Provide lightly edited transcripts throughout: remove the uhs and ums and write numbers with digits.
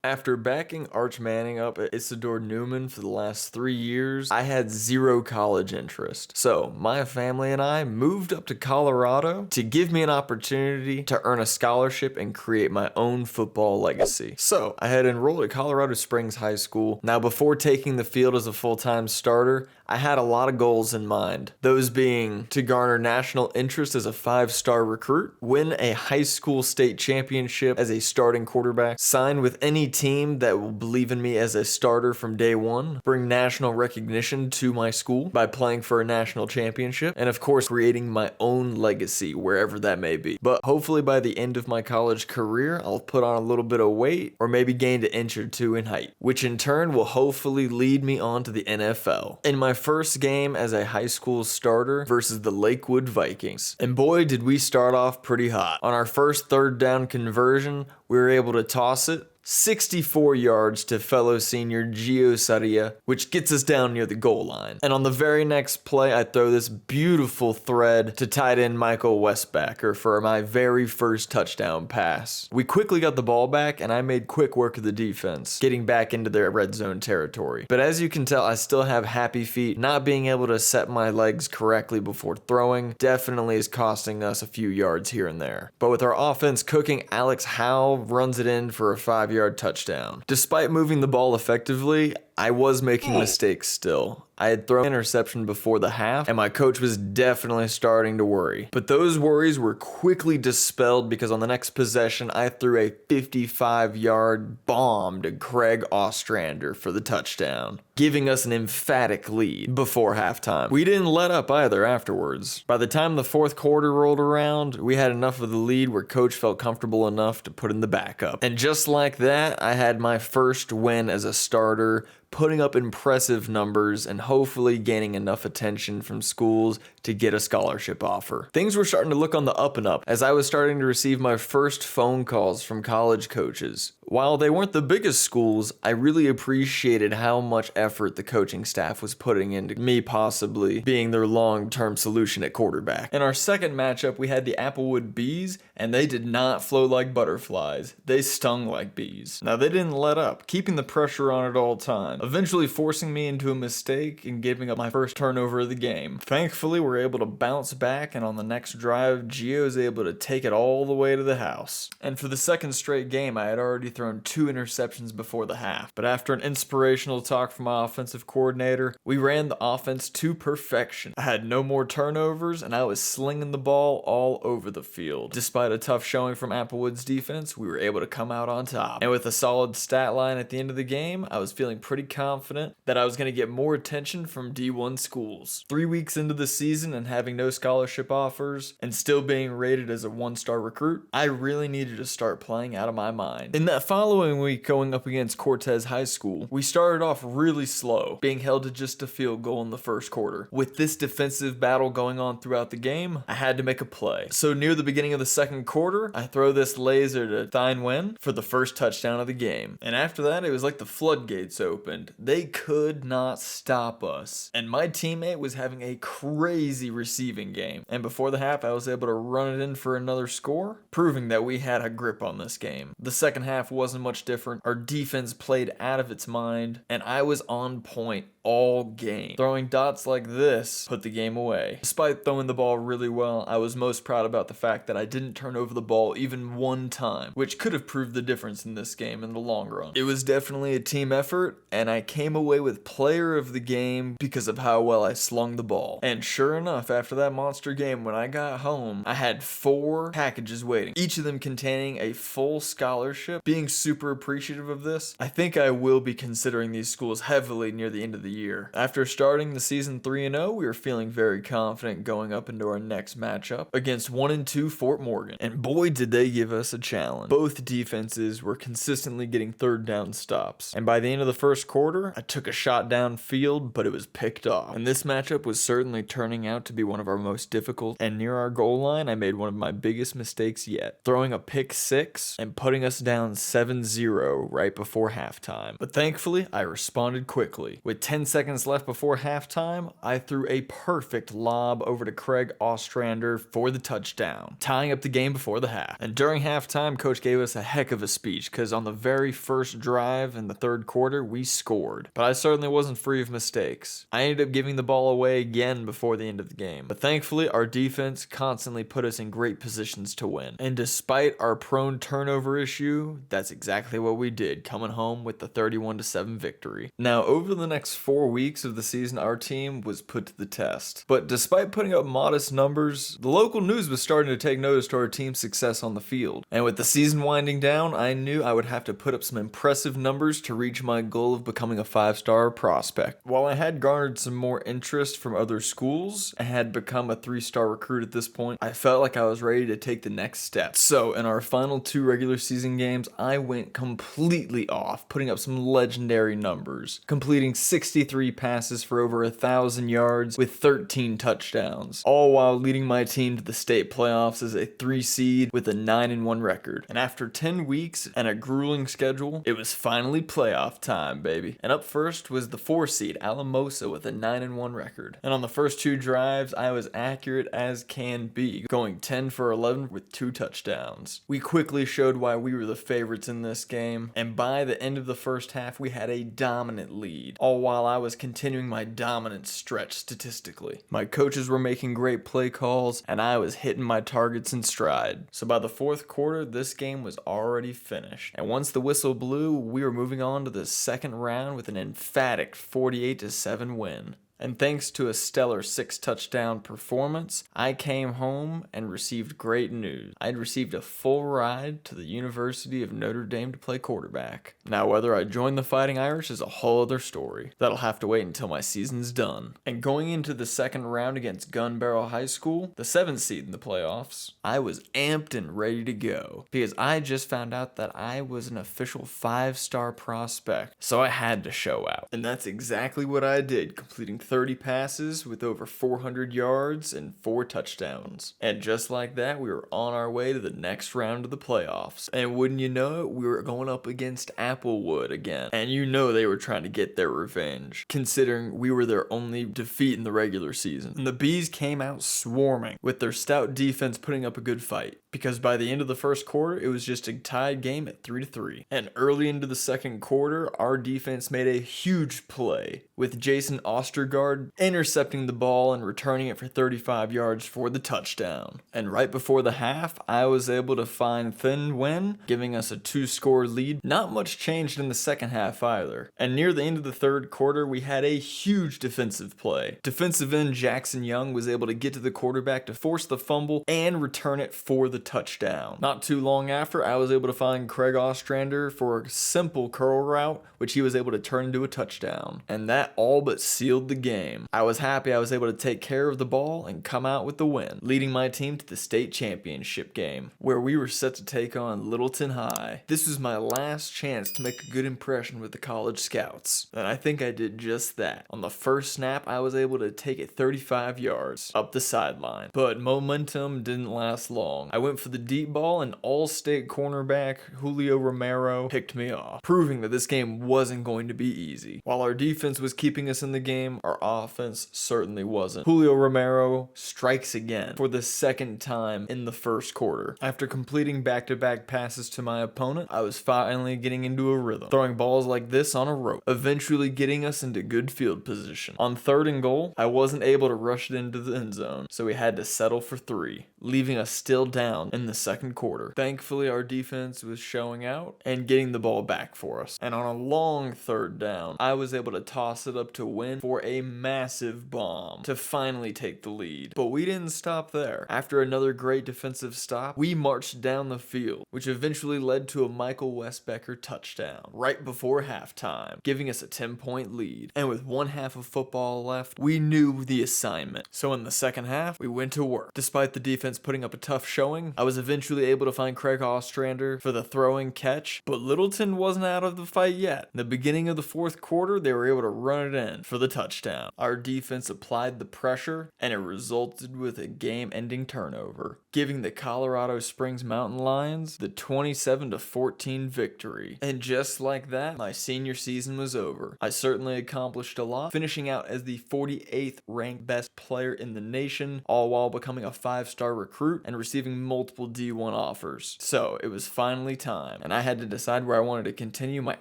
After backing Arch Manning up at Isidore Newman for the last 3 years, I had zero college interest. So, my family and I moved up to Colorado to give me an opportunity to earn a scholarship and create my own football legacy. So, I had enrolled at Colorado Springs High School. Now, before taking the field as a full-time starter, I had a lot of goals in mind. Those being to garner national interest as a 5-star recruit, win a high school state championship as a starting quarterback, sign with any team that will believe in me as a starter from day one, bring national recognition to my school by playing for a national championship, and of course creating my own legacy wherever that may be. But hopefully by the end of my college career, I'll put on a little bit of weight or maybe gained an inch or two in height, which in turn will hopefully lead me on to the NFL. In my first game as a high school starter versus the Lakewood Vikings. And boy, did we start off pretty hot. On our first third down conversion, we were able to toss it 64 yards to fellow senior Gio Saria, which gets us down near the goal line. And on the very next play, I throw this beautiful thread to tight end Michael Westbacker for my very first touchdown pass. We quickly got the ball back, and I made quick work of the defense, getting back into their red zone territory. But as you can tell, I still have happy feet. Not being able to set my legs correctly before throwing definitely is costing us a few yards here and there. But with our offense cooking, Alex Howell runs it in for a 5-yard touchdown. Despite moving the ball effectively, I was making mistakes still. I had thrown an interception before the half, and my coach was definitely starting to worry. But those worries were quickly dispelled because on the next possession, I threw a 55-yard bomb to Craig Ostrander for the touchdown, giving us an emphatic lead before halftime. We didn't let up either afterwards. By the time the fourth quarter rolled around, we had enough of the lead where coach felt comfortable enough to put in the backup. And just like that, I had my first win as a starter, putting up impressive numbers and hopefully gaining enough attention from schools to get a scholarship offer. Things were starting to look on the up and up as I was starting to receive my first phone calls from college coaches. While they weren't the biggest schools, I really appreciated how much effort the coaching staff was putting into me possibly being their long-term solution at quarterback. In our second matchup, we had the Applewood Bees, and they did not flow like butterflies. They stung like bees. Now, they didn't let up, keeping the pressure on at all times, eventually forcing me into a mistake and giving up my first turnover of the game. Thankfully, we're able to bounce back, and on the next drive, Gio is able to take it all the way to the house. And for the second straight game, I had already thrown 2 interceptions before the half. But after an inspirational talk from my offensive coordinator, we ran the offense to perfection. I had no more turnovers, and I was slinging the ball all over the field. Despite a tough showing from Applewood's defense, we were able to come out on top. And with a solid stat line at the end of the game, I was feeling pretty confident that I was going to get more attention from D1 schools. 3 weeks into the season and having no scholarship offers and still being rated as a 1-star recruit, I really needed to start playing out of my mind. In that following week going up against Cortez High School, we started off really slow, being held to just a field goal in the first quarter. With this defensive battle going on throughout the game, I had to make a play. So near the beginning of the second quarter, I throw this laser to Thynwen for the first touchdown of the game. And after that, it was like the floodgates opened. They could not stop us. And my teammate was having a crazy receiving game. And before the half, I was able to run it in for another score, proving that we had a grip on this game. The second half wasn't much different. Our defense played out of its mind, and I was on point all game. Throwing dots like this put the game away. Despite throwing the ball really well, I was most proud about the fact that I didn't turn over the ball even one time, which could have proved the difference in this game in the long run. It was definitely a team effort, and I came away with player of the game because of how well I slung the ball. And sure enough, after that monster game, when I got home, I had 4 packages waiting, each of them containing a full scholarship. Being super appreciative of this, I think I will be considering these schools heavily near the end of the year. After starting the season 3-0, we were feeling very confident going up into our next matchup against 1-2 Fort Morgan. And boy, did they give us a challenge. Both defenses were consistently getting third down stops. And by the end of the first quarter, I took a shot downfield, but it was picked off. And this matchup was certainly turning out to be one of our most difficult. And near our goal line, I made one of my biggest mistakes yet, throwing a pick 6 and putting us down 7-0 right before halftime. But thankfully, I responded quickly. With 10 10 seconds left before halftime, I threw a perfect lob over to Craig Ostrander for the touchdown, tying up the game before the half. And during halftime, coach gave us a heck of a speech because on the very first drive in the third quarter, we scored. But I certainly wasn't free of mistakes. I ended up giving the ball away again before the end of the game. But thankfully, our defense constantly put us in great positions to win. And despite our prone turnover issue, that's exactly what we did, coming home with the 31-7 victory. Now, over the next 4 weeks of the season, our team was put to the test. But despite putting up modest numbers, the local news was starting to take notice to our team's success on the field. And with the season winding down, I knew I would have to put up some impressive numbers to reach my goal of becoming a 5-star prospect. While I had garnered some more interest from other schools and had become a 3-star recruit at this point, I felt like I was ready to take the next step. So in our final 2 regular season games, I went completely off, putting up some legendary numbers, completing 63 passes for over 1,000 yards with 13 touchdowns, all while leading my team to the state playoffs as a 3 seed with a 9-1 record. And after 10 weeks and a grueling schedule, it was finally playoff time, baby. And up first was the 4 seed Alamosa with a 9-1 record. And on the first 2 drives, I was accurate as can be, going 10 for 11 with 2 touchdowns. We quickly showed why we were the favorites in this game, and by the end of the first half, we had a dominant lead, all while I was continuing my dominant stretch statistically. My coaches were making great play calls, and I was hitting my targets in stride. So by the fourth quarter, this game was already finished. And once the whistle blew, we were moving on to the second round with an emphatic 48-7 win. And thanks to a stellar 6-touchdown performance, I came home and received great news. I'd received a full ride to the University of Notre Dame to play quarterback. Now, whether I join the Fighting Irish is a whole other story. That'll have to wait until my season's done. And going into the second round against Gun Barrel High School, the 7th seed in the playoffs, I was amped and ready to go because I just found out that I was an official 5-star prospect. So I had to show out. And that's exactly what I did, completing 30 passes with over 400 yards and 4 touchdowns. And just like that, we were on our way to the next round of the playoffs. And wouldn't you know it, we were going up against Applewood again. And you know they were trying to get their revenge, considering we were their only defeat in the regular season. And the Bees came out swarming, with their stout defense putting up a good fight. Because by the end of the first quarter, it was just a tied game at 3-3. And early into the second quarter, our defense made a huge play, with Jason Ostergaard intercepting the ball and returning it for 35 yards for the touchdown. And right before the half, I was able to find Thin Wen, giving us a 2-score lead. Not much changed in the second half either. And near the end of the third quarter, we had a huge defensive play. Defensive end Jackson Young was able to get to the quarterback to force the fumble and return it for the touchdown. Not too long after, I was able to find Craig Ostrander for a simple curl route, which he was able to turn into a touchdown. And that all but sealed the game. I was happy I was able to take care of the ball and come out with the win, leading my team to the state championship game, where we were set to take on Littleton High. This was my last chance to make a good impression with the college scouts, and I think I did just that. On the first snap, I was able to take it 35 yards up the sideline, but momentum didn't last long. I went for the deep ball, and all-state cornerback Julio Romero picked me off, proving that this game wasn't going to be easy. While our defense was keeping us in the game, our offense certainly wasn't. Julio Romero strikes again for the second time in the first quarter. After completing back-to-back passes to my opponent, I was finally getting into a rhythm, throwing balls like this on a rope, eventually getting us into good field position. On 3rd and goal, I wasn't able to rush it into the end zone, so we had to settle for 3, leaving us still down in the second quarter. Thankfully, our defense was showing out and getting the ball back for us. And on a long 3rd down, I was able to toss it up to Win for a massive bomb to finally take the lead. But we didn't stop there. After another great defensive stop, we marched down the field, which eventually led to a Michael Westbecker touchdown right before halftime, giving us a 10-point lead. And with 1 half of football left, we knew the assignment. So in the second half, we went to work. Despite the defense putting up a tough showing, I was eventually able to find Craig Ostrander for the throwing catch, but Littleton wasn't out of the fight yet. In the beginning of the 4th quarter, they were able to run it in for the touchdown. down. Our defense applied the pressure, and it resulted with a game-ending turnover, giving the Colorado Springs Mountain Lions the 27-14 victory. And just like that, my senior season was over. I certainly accomplished a lot, finishing out as the 48th ranked best player in the nation, all while becoming a 5-star recruit and receiving multiple D1 offers. So it was finally time, and I had to decide where I wanted to continue my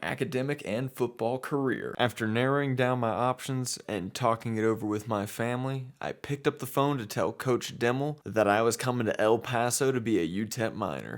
academic and football career. After narrowing down my options and talking it over with my family, I picked up the phone to tell Coach Dimmel that I was coming to El Paso to be a UTEP minor.